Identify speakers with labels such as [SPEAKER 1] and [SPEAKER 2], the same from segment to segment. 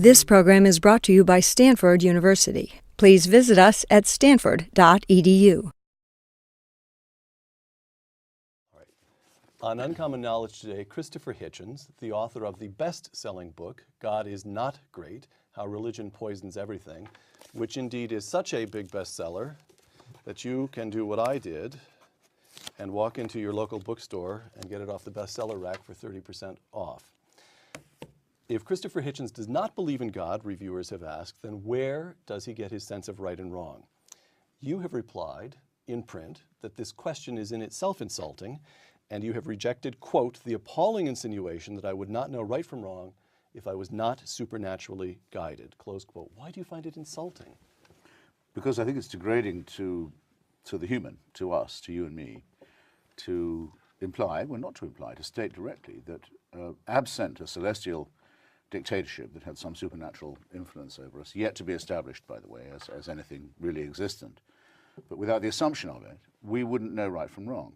[SPEAKER 1] This program is brought to you by Stanford University. Please visit us at stanford.edu.
[SPEAKER 2] On Uncommon Knowledge today, Christopher Hitchens, the author of the best-selling book, God is Not Great, How Religion Poisons Everything, which indeed is such a big bestseller that you can do what I did and walk into your local bookstore and get it off the bestseller rack for 30% off. If Christopher Hitchens does not believe in God, reviewers have asked, then where does he get his sense of right and wrong? You have replied in print that this question is in itself insulting, and you have rejected, quote, the appalling insinuation that I would not know right from wrong if I was not supernaturally guided, close quote. Why do you find it insulting?
[SPEAKER 3] Because I think it's degrading to the human, to us, to you and me, to imply, well not to imply, to state directly that absent a celestial dictatorship that had some supernatural influence over us, yet to be established, by the way, as anything really existent, but without the assumption of it, we wouldn't know right from wrong.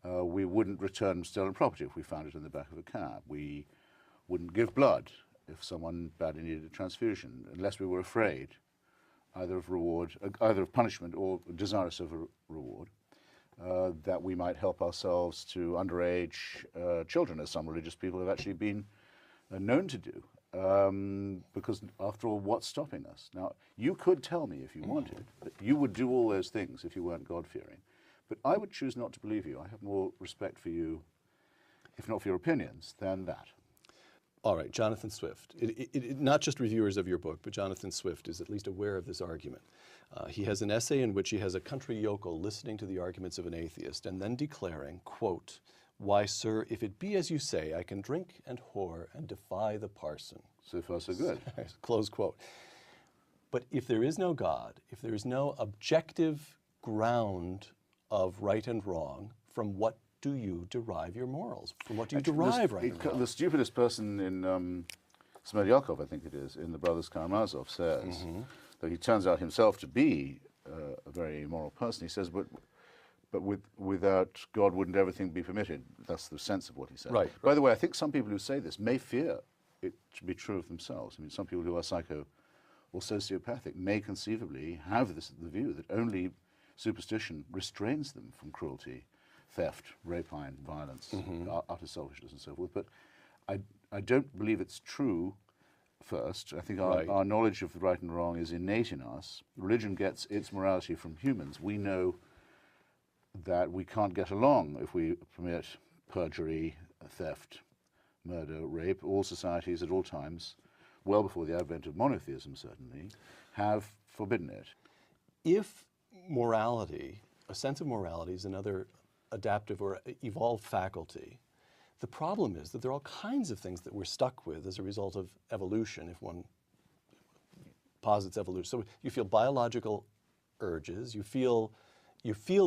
[SPEAKER 3] We wouldn't return stolen property if we found it in the back of a cab. We wouldn't give blood if someone badly needed a transfusion, unless we were afraid either of punishment or desirous of a reward, that we might help ourselves to underage children, as some religious people have actually been known to do, because after all, what's stopping us? Now, you could tell me if you wanted that you would do all those things if you weren't God-fearing, but I would choose not to believe you. I have more respect for you, if not for your opinions, than that.
[SPEAKER 2] All right, Jonathan Swift. Not just reviewers of your book, but Jonathan Swift is at least aware of this argument. He has an essay in which he has a country yokel listening to the arguments of an atheist and then declaring, quote, "Why, sir, if it be as you say, I can drink and whore and defy the parson."
[SPEAKER 3] So far, so good.
[SPEAKER 2] Close quote. But if there is no God, if there is no objective ground of right and wrong, from what do you derive your morals? From what do you derive right and wrong?
[SPEAKER 3] The stupidest person in Smerdyakov, I think it is, in the Brothers Karamazov says, though he turns out himself to be a very immoral person, he says, but without God, wouldn't everything be permitted? That's the sense of what he said.
[SPEAKER 2] Right.
[SPEAKER 3] By the way, I think some people who say this may fear it to be true of themselves. I mean, some people who are psycho or sociopathic may conceivably have the view that only superstition restrains them from cruelty, theft, rapine, violence, utter selfishness and so forth. But I don't believe it's true. First, I think our knowledge of the right and wrong is innate in us. Religion gets its morality from humans. We know that we can't get along if we permit perjury, theft, murder, rape. All societies at all times, well before the advent of monotheism certainly, have forbidden it.
[SPEAKER 2] If morality, a sense of morality, is another adaptive or evolved faculty, the problem is that there are all kinds of things that we're stuck with as a result of evolution, if one posits evolution. So you feel biological urges, you feel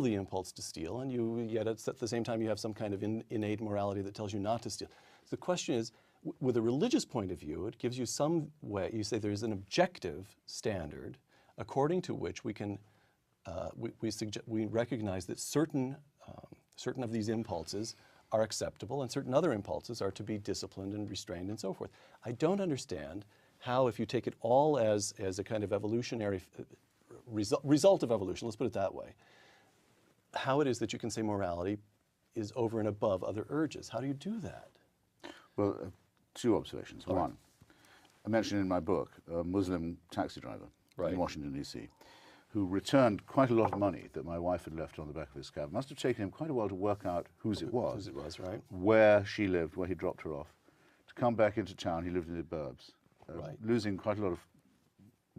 [SPEAKER 2] the impulse to steal, and yet at the same time you have some kind of innate morality that tells you not to steal. So the question is, with a religious point of view, it gives you some way, you say there's an objective standard according to which we can, we recognize that certain of these impulses are acceptable and certain other impulses are to be disciplined and restrained and so forth. I don't understand how, if you take it all as a kind of evolutionary result of evolution, let's put it that way, how it is that you can say morality is over and above other urges. How do you do that?
[SPEAKER 3] Well, two observations. One, I mentioned in my book a Muslim taxi driver in Washington, D.C., who returned quite a lot of money that my wife had left on the back of his cab. It must have taken him quite a while to work out whose it was.
[SPEAKER 2] Whose it was, right.
[SPEAKER 3] Where she lived, where he dropped her off. To come back into town, he lived in the burbs, losing quite a lot of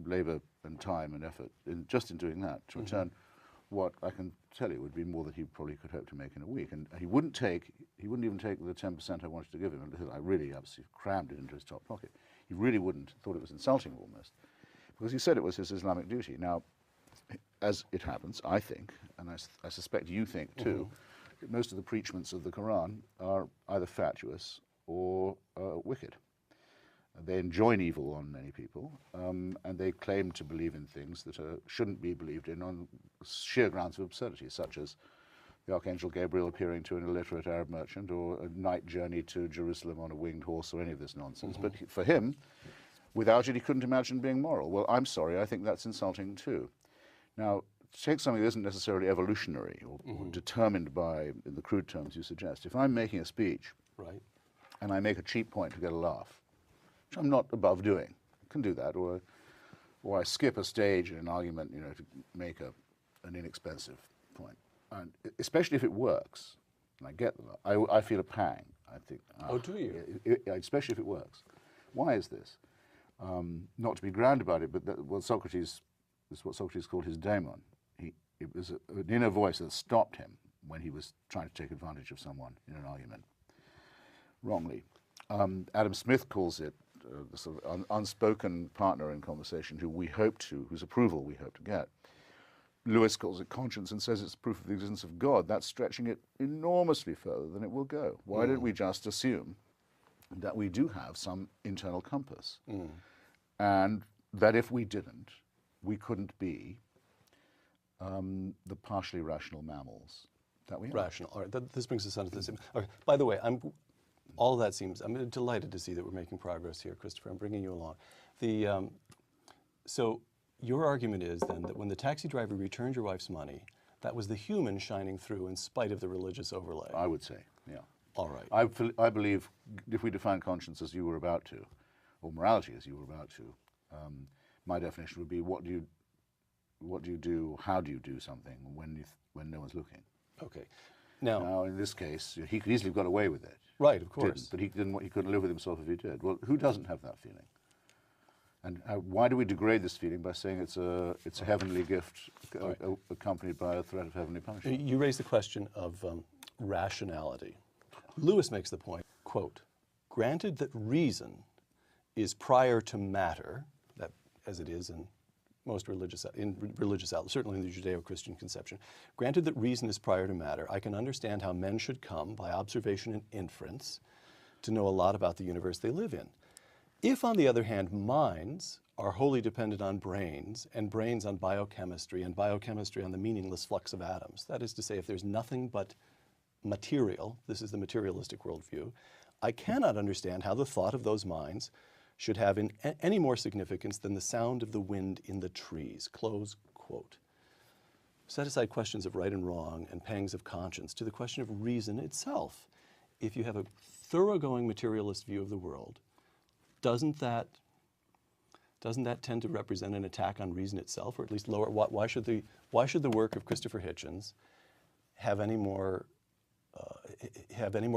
[SPEAKER 3] labor and time and effort just in doing that, to return what I can tell you would be more than he probably could hope to make in a week. And he wouldn't even take the 10% I wanted to give him. I really absolutely crammed it into his top pocket. He really wouldn't, thought it was insulting almost, because he said it was his Islamic duty. Now, as it happens, I think, and I suspect you think too, that most of the preachments of the Quran are either fatuous or wicked. They enjoin evil on many people, and they claim to believe in things that shouldn't be believed in on sheer grounds of absurdity, such as the Archangel Gabriel appearing to an illiterate Arab merchant, or a night journey to Jerusalem on a winged horse, or any of this nonsense. But for him, Without it, he couldn't imagine being moral. Well, I'm sorry, I think that's insulting too. Now, take something that isn't necessarily evolutionary or determined by, in the crude terms you suggest. If I'm making a speech,
[SPEAKER 2] Right.
[SPEAKER 3] and I make a cheap point to get a laugh, which I'm not above doing, I can do that, or I skip a stage in an argument, to make an inexpensive point, and especially if it works, and I get them, I feel a pang. I think.
[SPEAKER 2] Oh, do you?
[SPEAKER 3] Especially if it works. Why is this? Not to be grand about it, but what Socrates called his daemon. It was an inner voice that stopped him when he was trying to take advantage of someone in an argument, wrongly. Adam Smith calls it the sort of unspoken partner in conversation whose approval we hope to get. Lewis calls it conscience and says it's proof of the existence of God. That's stretching it enormously further than it will go. Why don't we just assume that we do have some internal compass, and that if we didn't, we couldn't be the partially rational mammals that we are.
[SPEAKER 2] Rational. All right. This brings us on to this. Okay. By the way, I'm delighted to see that we're making progress here, Christopher. I'm bringing you along. So your argument is then that when the taxi driver returned your wife's money, that was the human shining through in spite of the religious overlay.
[SPEAKER 3] I would say, yeah.
[SPEAKER 2] All right.
[SPEAKER 3] I believe if we define conscience as you were about to, or morality as you were about to, my definition would be what do you do, how do you do something when no one's looking?
[SPEAKER 2] Okay. Now,
[SPEAKER 3] in this case, he could easily have got away with it.
[SPEAKER 2] Right, of course.
[SPEAKER 3] But he couldn't live with himself if he did. Well, who doesn't have that feeling? And why do we degrade this feeling by saying it's a heavenly gift accompanied by a threat of heavenly punishment?
[SPEAKER 2] You raised the question of rationality. Lewis makes the point, quote, granted that reason is prior to matter, that as it is in most religious outlets, certainly in the Judeo-Christian conception, granted that reason is prior to matter, I can understand how men should come by observation and inference to know a lot about the universe they live in. If, on the other hand, minds are wholly dependent on brains, and brains on biochemistry, and biochemistry on the meaningless flux of atoms, that is to say, if there's nothing but material, this is the materialistic worldview, I cannot understand how the thought of those minds should have any more significance than the sound of the wind in the trees, close quote. Set aside questions of right and wrong and pangs of conscience to the question of reason itself. If you have a thoroughgoing materialist view of the world, doesn't that tend to represent an attack on reason itself, or at least lower? Why should the work of Christopher Hitchens have any more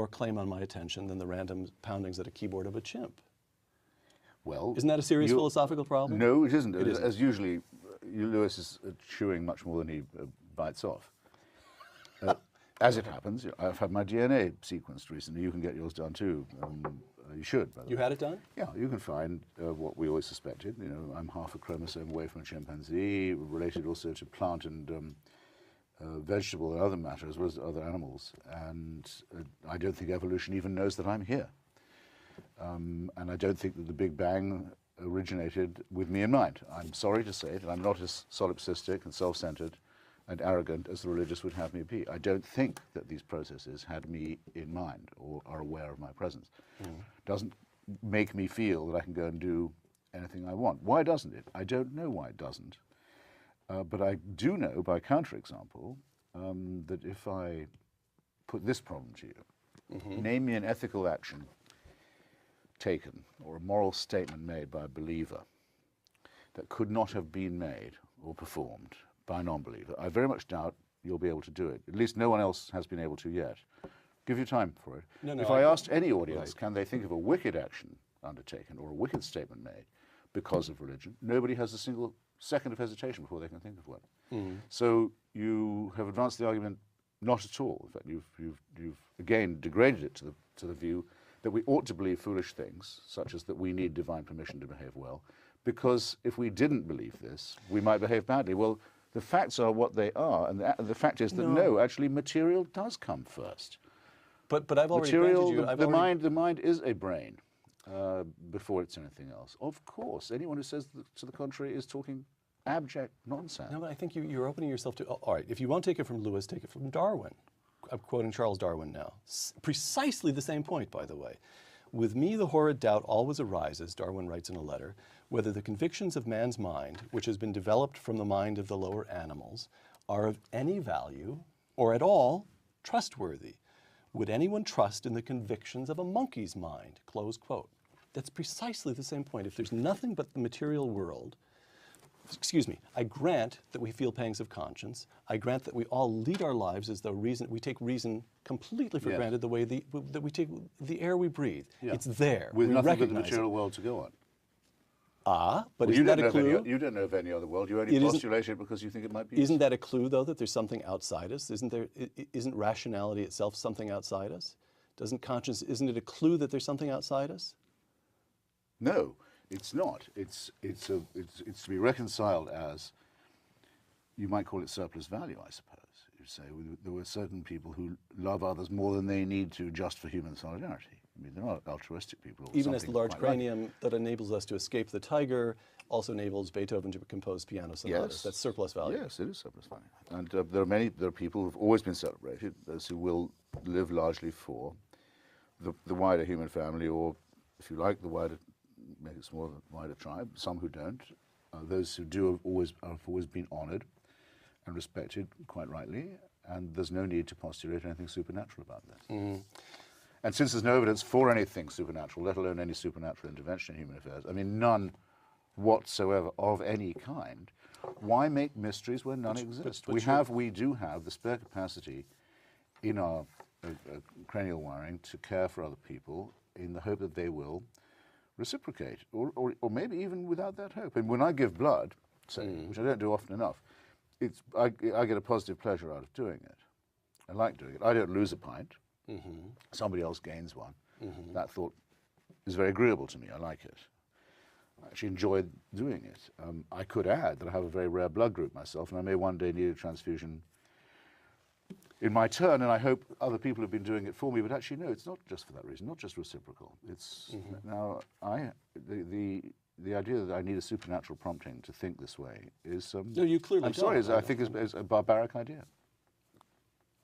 [SPEAKER 2] claim on my attention than the random poundings at a keyboard of a chimp?
[SPEAKER 3] Well,
[SPEAKER 2] isn't that a serious philosophical problem?
[SPEAKER 3] No, it isn't.
[SPEAKER 2] It isn't.
[SPEAKER 3] As usually, Lewis is chewing much more than he bites off. As it happens, I've had my DNA sequenced recently. You can get yours done too. You should. By the way.
[SPEAKER 2] You had it done?
[SPEAKER 3] Yeah, you can find what we always suspected. I'm half a chromosome away from a chimpanzee, related also to plant and vegetable and other matter, as well as other animals. And I don't think evolution even knows that I'm here. And I don't think that the Big Bang originated with me in mind. I'm sorry to say that I'm not as solipsistic and self-centered and arrogant as the religious would have me be. I don't think that these processes had me in mind or are aware of my presence. Doesn't make me feel that I can go and do anything I want. Why doesn't it? I don't know why it doesn't. But I do know, by counterexample, that if I put this problem to you, name me an ethical action taken or a moral statement made by a believer that could not have been made or performed by a non-believer. I very much doubt you'll be able to do it. At least no one else has been able to yet. Give you time for it. If I asked any audience, can they think of a wicked action undertaken or a wicked statement made because of religion, nobody has a single second of hesitation before they can think of one. So you have advanced the argument not at all. In fact, you've again degraded it to the view that we ought to believe foolish things, such as that we need divine permission to behave well, because if we didn't believe this, we might behave badly. Well, the facts are what they are, and the fact is that no, actually material does come first.
[SPEAKER 2] But I've already
[SPEAKER 3] material,
[SPEAKER 2] granted you,
[SPEAKER 3] the mind is a brain before it's anything else. Of course, anyone who says to the contrary is talking abject nonsense.
[SPEAKER 2] No, but I think you're opening yourself to, all right, if you won't take it from Lewis, take it from Darwin. I'm quoting Charles Darwin now. Precisely the same point, by the way. With me, the horrid doubt always arises, Darwin writes in a letter, whether the convictions of man's mind, which has been developed from the mind of the lower animals, are of any value or at all trustworthy. Would anyone trust in the convictions of a monkey's mind? Close quote. That's precisely the same point. If there's nothing but the material world, excuse me, I grant that we feel pangs of conscience. I grant that we all lead our lives as though we take reason completely for granted, the way that we take the air we breathe. Yeah. It's there.
[SPEAKER 3] With
[SPEAKER 2] we
[SPEAKER 3] nothing but the material world to go on.
[SPEAKER 2] But isn't that a clue?
[SPEAKER 3] You don't know of any other world. You only postulate it because you think it might be.
[SPEAKER 2] Isn't that a clue, though, that there's something outside us? Isn't rationality itself something outside us? Isn't it a clue that there's something outside us?
[SPEAKER 3] No, it's not. It's to be reconciled as, you might call it surplus value, I suppose. You say there were certain people who love others more than they need to just for human solidarity. I mean, they're not altruistic people.
[SPEAKER 2] Even as the large cranium that enables us to escape the tiger also enables Beethoven to compose piano sonatas. Yes. That's surplus value.
[SPEAKER 3] Yes, it is surplus value. And there are people who've always been celebrated, those who will live largely for the wider human family, or, if you like, the wider, maybe it's more the wider tribe. Some who don't. Those who do have always been honoured and respected, quite rightly. And there's no need to postulate anything supernatural about this. Mm. And since there's no evidence for anything supernatural, let alone any supernatural intervention in human affairs, I mean, none whatsoever of any kind, why make mysteries where none exist? We do have the spare capacity in our cranial wiring to care for other people in the hope that they will reciprocate, or maybe even without that hope. And when I give blood, say, which I don't do often enough, I get a positive pleasure out of doing it. I like doing it. I don't lose a pint. Mm-hmm. Somebody else gains one. Mm-hmm. That thought is very agreeable to me. I like it. I actually enjoy doing it. I could add that I have a very rare blood group myself, and I may one day need a transfusion in my turn, and I hope other people have been doing it for me. But actually, no, it's not just for that reason, not just reciprocal. It's now the idea that I need a supernatural prompting to think this way is. No,
[SPEAKER 2] you clearly.
[SPEAKER 3] I'm sorry, I think is a barbaric idea.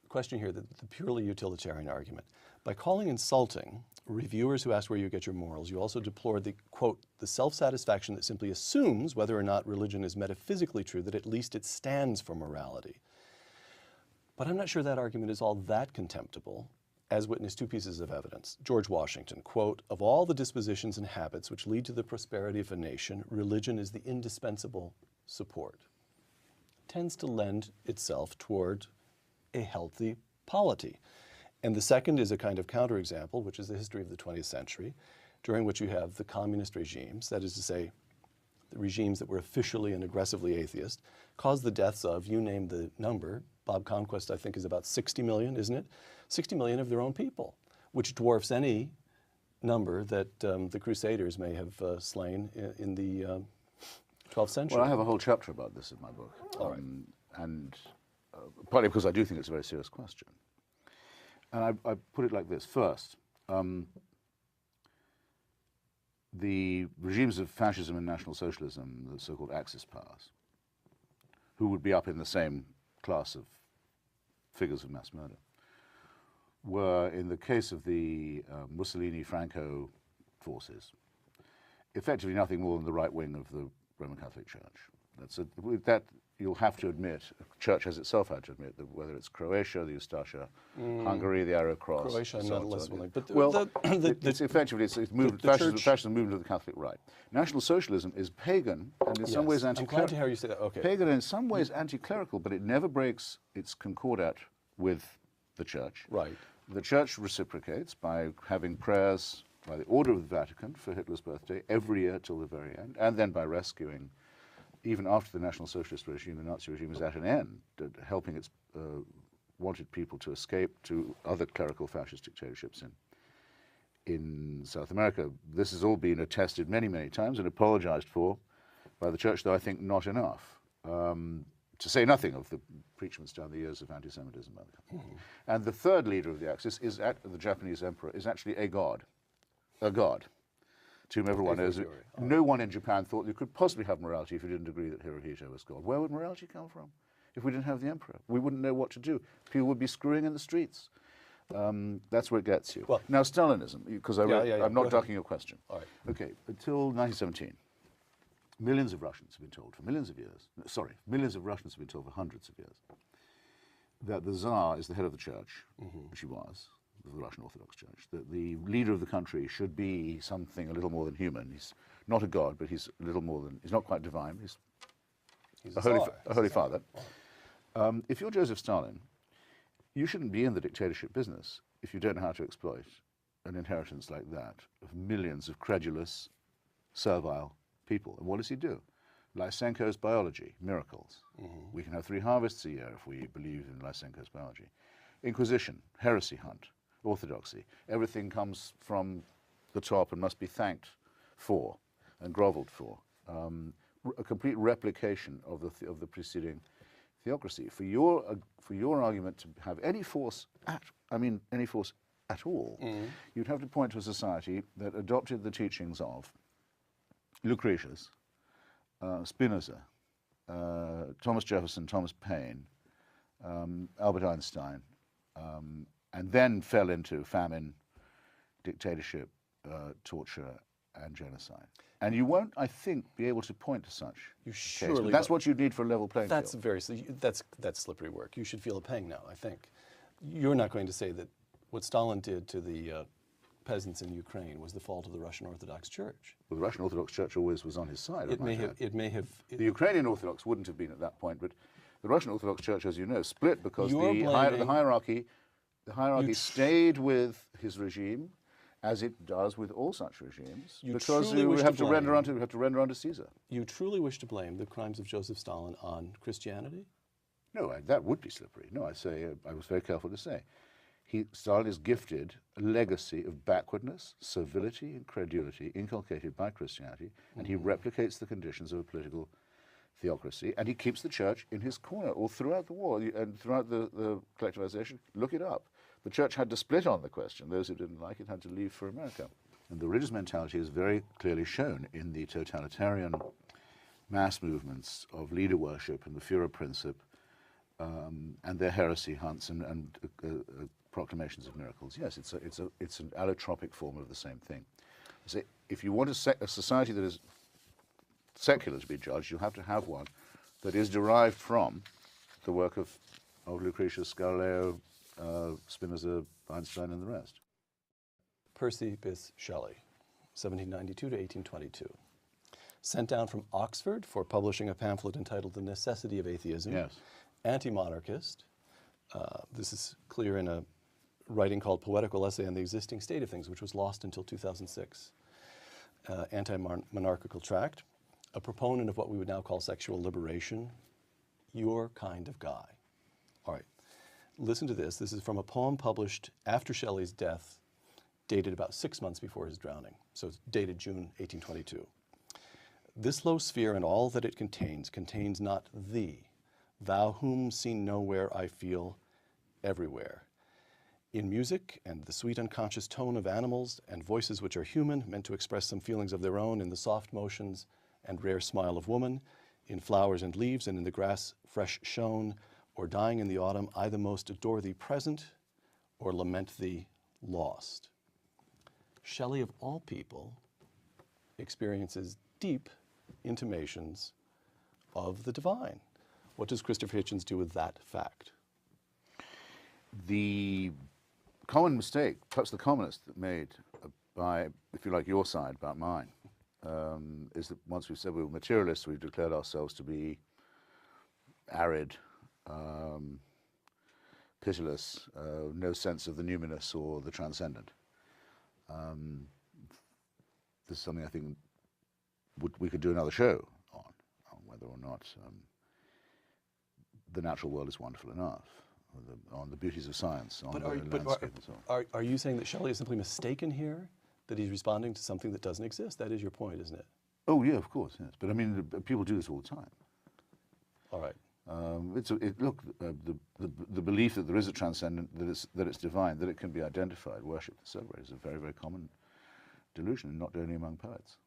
[SPEAKER 2] Question here, the purely utilitarian argument. By calling insulting reviewers who ask where you get your morals, you also deplore the, quote, the self-satisfaction that simply assumes whether or not religion is metaphysically true, that at least it stands for morality. But I'm not sure that argument is all that contemptible, as witness two pieces of evidence. George Washington, quote, of all the dispositions and habits which lead to the prosperity of a nation, religion is the indispensable support. Tends to lend itself toward a healthy polity. And the second is a kind of counterexample, which is the history of the 20th century, during which you have the communist regimes, that is to say, the regimes that were officially and aggressively atheist, caused the deaths of, you name the number, Bob Conquest I think is about 60 million, isn't it? 60 million of their own people, which dwarfs any number that the Crusaders may have slain in the 12th century.
[SPEAKER 3] Well, I have a whole chapter about this in my book.
[SPEAKER 2] All right.
[SPEAKER 3] And partly because I do think it's a very serious question. And I put it like this. First, the regimes of fascism and National Socialism, the so-called Axis powers, who would be up in the same class of figures of mass murder, were, in the case of the Mussolini-Franco forces, effectively nothing more than the right wing of the Roman Catholic Church. That you'll have to admit, the Church has itself had to admit, that whether it's Croatia, the Ustasha, Hungary, the Arrow Cross.
[SPEAKER 2] Croatia, I'm not less willing. But
[SPEAKER 3] it's effectively, it's moved, fascism moved to the Catholic right. National Socialism is pagan and in some ways anti-clerical.
[SPEAKER 2] I'm glad to hear you say that. Okay.
[SPEAKER 3] Pagan and in some ways anti-clerical, but it never breaks its concordat with the Church.
[SPEAKER 2] Right.
[SPEAKER 3] The Church reciprocates by having prayers by the order of the Vatican for Hitler's birthday every year till the very end, and then by rescuing, even after the National Socialist regime, the Nazi regime is at an end, helping its wanted people to escape to other clerical fascist dictatorships in South America. This has all been attested many, many times and apologized for by the Church, though I think not enough, to say nothing of the preachments down the years of anti-Semitism. And the third leader of the Axis, the Japanese emperor, is actually a god, to whom everyone knows. No one in Japan thought you could possibly have morality if you didn't agree that Hirohito was God. Where would morality come from if we didn't have the emperor? We wouldn't know what to do. People would be screwing in the streets. That's where it gets you.
[SPEAKER 2] Well-
[SPEAKER 3] Now, Stalinism, because
[SPEAKER 2] Yeah,
[SPEAKER 3] I'm
[SPEAKER 2] go
[SPEAKER 3] not
[SPEAKER 2] ahead.
[SPEAKER 3] ducking your question.
[SPEAKER 2] All right.
[SPEAKER 3] Okay, until 1917, millions of Russians have been told for millions of years, sorry, millions of Russians have been told for hundreds of years, that the Tsar is the head of the church, which he was, of the Russian Orthodox Church, that the leader of the country should be something a little more than human. He's not a god, but he's a little more than, he's not quite divine, he's a holy father. If you're Joseph Stalin, you shouldn't be in the dictatorship business if you don't know how to exploit an inheritance like that of millions of credulous, servile people. And what does he do? Lysenko's biology, miracles. We can have 3 harvests a year if we believe in Lysenko's biology. Inquisition, heresy hunt, orthodoxy. Everything comes from the top and must be thanked for and groveled for. A complete replication of the preceding theocracy. For your argument to have any force at all, you'd have to point to a society that adopted the teachings of Lucretius, Spinoza, Thomas Jefferson, Thomas Paine, Albert Einstein, and then fell into famine, dictatorship, torture, and genocide. And you won't, I think, be able to point to such.
[SPEAKER 2] You
[SPEAKER 3] case,
[SPEAKER 2] surely
[SPEAKER 3] but that's
[SPEAKER 2] won't.
[SPEAKER 3] what you'd need for a level playing
[SPEAKER 2] That's
[SPEAKER 3] field.
[SPEAKER 2] that's slippery work. You should feel a pang now, I think. You're not going to say that what Stalin did to the peasants in Ukraine was the fault of the Russian Orthodox Church.
[SPEAKER 3] Well, the Russian Orthodox Church always was on his side.
[SPEAKER 2] It may have.
[SPEAKER 3] The Ukrainian Orthodox wouldn't have been at that point, but the Russian Orthodox Church, as you know, split because
[SPEAKER 2] You're
[SPEAKER 3] the
[SPEAKER 2] blaming-
[SPEAKER 3] hierarchy stayed with his regime, as it does with all such regimes,
[SPEAKER 2] You
[SPEAKER 3] because
[SPEAKER 2] truly
[SPEAKER 3] we
[SPEAKER 2] wish
[SPEAKER 3] have
[SPEAKER 2] to
[SPEAKER 3] to render
[SPEAKER 2] blame-
[SPEAKER 3] unto Caesar.
[SPEAKER 2] You truly wish to blame the crimes of Joseph Stalin on Christianity?
[SPEAKER 3] No, that would be slippery. No, I was very careful to say. Stalin is gifted a legacy of backwardness, servility, and credulity inculcated by Christianity, and he replicates the conditions of a political theocracy, and he keeps the church in his corner all throughout the war and throughout the collectivization. Look it up. The church had to split on the question. Those who didn't like it had to leave for America. And the religious mentality is very clearly shown in the totalitarian mass movements of leader worship and the Führerprinzip, and their heresy hunts and proclamations of miracles. Yes, it's an allotropic form of the same thing. So if you want a society that is secular to be judged, you have to have one that is derived from the work of Lucretius, Galileo, Spinoza, Einstein, and the rest.
[SPEAKER 2] Percy Bysshe Shelley, 1792 to 1822. Sent down from Oxford for publishing a pamphlet entitled The Necessity of Atheism.
[SPEAKER 3] Yes.
[SPEAKER 2] Anti-monarchist. This is clear in a writing called Poetical Essay on the Existing State of Things, which was lost until 2006. Anti-monarchical tract. A proponent of what we would now call sexual liberation. Your kind of guy. All right. Listen to this. This is from a poem published after Shelley's death, dated about 6 months before his drowning. So it's dated June 1822. This low sphere and all that it contains not thee, thou whom seen nowhere I feel everywhere. In music and the sweet unconscious tone of animals and voices which are human, meant to express some feelings of their own, in the soft motions and rare smile of woman, in flowers and leaves and in the grass fresh shown, or dying in the autumn, I the most adore thee present, or lament thee lost. Shelley, of all people, experiences deep intimations of the divine. What does Christopher Hitchens do with that fact?
[SPEAKER 3] The common mistake, perhaps the commonest made by, if you like, your side about mine, is that once we've said we were materialists, we've declared ourselves to be arid, pitiless, no sense of the numinous or the transcendent. This is something I think we could do another show on whether or not the natural world is wonderful enough, on the beauties of science, on the landscape and so on.
[SPEAKER 2] Are you saying that Shelley is simply mistaken here? That he's responding to something that doesn't exist? That is your point, isn't it?
[SPEAKER 3] Oh yeah, of course, yes. But I mean, people do this all the time.
[SPEAKER 2] All right.
[SPEAKER 3] The belief that there is a transcendent, that it's divine, that it can be identified, worshipped, and celebrated is a very, very common delusion, and not only among poets.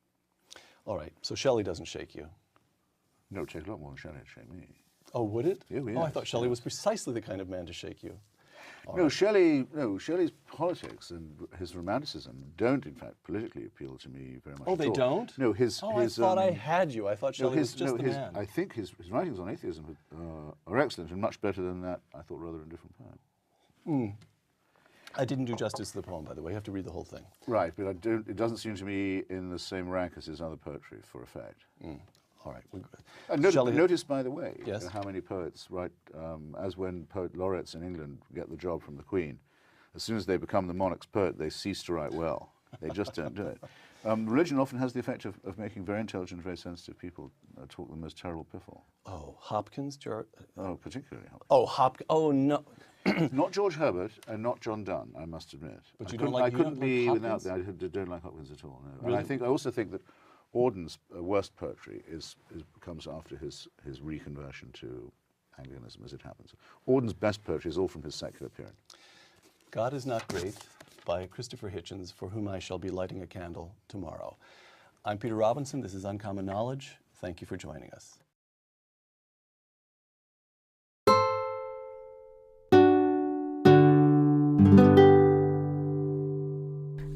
[SPEAKER 2] All right. So Shelley doesn't shake you.
[SPEAKER 3] No, it'd take a lot more than Shelley to shake me.
[SPEAKER 2] Oh, would it?
[SPEAKER 3] Yeah,
[SPEAKER 2] Oh, I thought Shelley was precisely the kind of man to shake you.
[SPEAKER 3] No, Shelley's politics and his romanticism don't, in fact, politically appeal to me very much.
[SPEAKER 2] Oh, they don't?
[SPEAKER 3] No, his.
[SPEAKER 2] I thought I had you. I thought Shelley was just the man.
[SPEAKER 3] I think his writings on atheism are excellent and much better than that. I thought rather indifferent poem.
[SPEAKER 2] I didn't do justice to the poem, by the way. You have to read the whole thing.
[SPEAKER 3] Right, but it doesn't seem to me in the same rank as his other poetry, for a fact.
[SPEAKER 2] All right.
[SPEAKER 3] Notice, by the way,
[SPEAKER 2] Yes?
[SPEAKER 3] how many poets write, as when poet laureates in England get the job from the Queen, as soon as they become the monarch's poet, they cease to write well. They just don't do it. Religion often has the effect of making very intelligent, very sensitive people talk the most terrible piffle.
[SPEAKER 2] Oh, Hopkins?
[SPEAKER 3] Oh, particularly Hopkins.
[SPEAKER 2] Oh, Hopkins. Oh, no.
[SPEAKER 3] Not George Herbert and not John Donne, I must admit.
[SPEAKER 2] But
[SPEAKER 3] I couldn't be without that. I don't like Hopkins at all. No.
[SPEAKER 2] Really?
[SPEAKER 3] And I also think that Auden's worst poetry comes after his reconversion to Anglicanism, as it happens. Auden's best poetry is all from his secular period.
[SPEAKER 2] God is Not Great by Christopher Hitchens, for whom I shall be lighting a candle tomorrow. I'm Peter Robinson. This is Uncommon Knowledge. Thank you for joining us.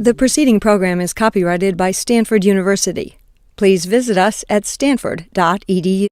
[SPEAKER 1] The preceding program is copyrighted by Stanford University. Please visit us at stanford.edu.